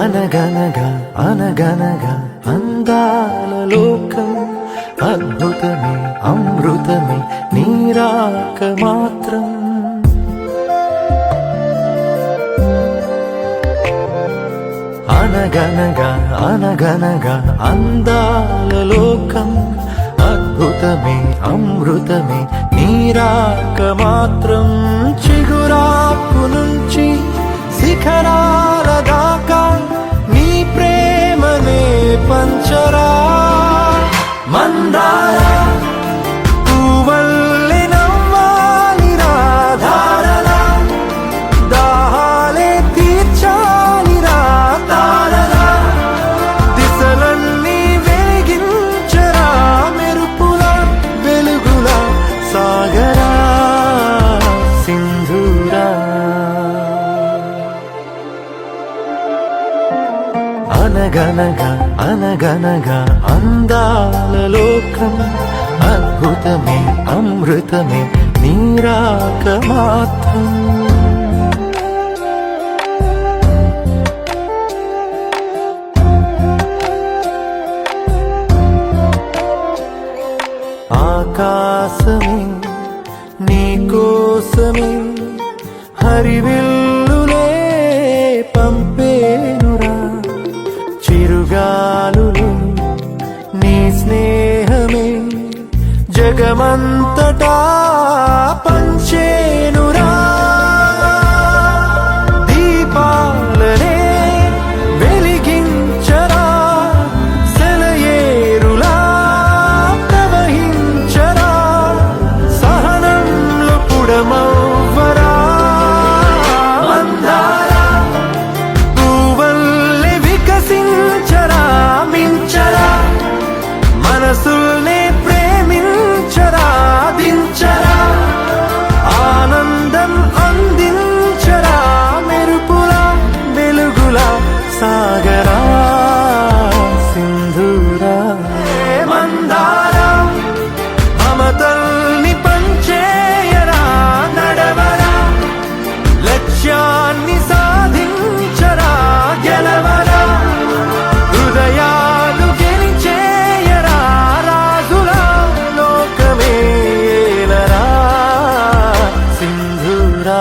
అనగనగా అనగనగా అందాల లోకం అద్భుతమే అమృతమే నీరాక మాత్రం అనగనగా అనగనగా అందాల లోకం అద్భుతమే అమృతమే నీరాక మాత్రం చిగురాకు నుంచి శిఖరాల దాకా నీ ప్రేమనే పంచరా మందారా పువ్వల్లె నవ్వాలి రాధారలా దాహాలే తీర్చాలి తారలా దిశలన్నీ వెలిగించరా మెరుపులా వెలుగులా సాగరా సింధూరా అనగనగా అనగనగా అందాల లోకం అద్భుతమే అమృతమే నీరాక మాత్రం ఆకాశమే నీకోసమే హరివిల్లులే పంపేనురా చిరుగాలులే నీ స్నేహమే జగమంతటా పంచేనురా దీపాలనే వెలిగించరా సెలయేరులా ప్రవహించరా సహనంలో పుడమవ్వరా మందారా పువ్వల్లె వికసించరా మించరా మనసుల్నే ప్రేమించరా దించరా ఆనందం అందించరా మెరుపులా వెలుగులా సాగరా సింధూరా మందారా మమతల్ని పంచేయరా నడవరా లక్ష్యాన్ని సాధించరా గెలవరా హృదయాలు గెలిచేయరా రాజులా లోకమేలరా సింధూరా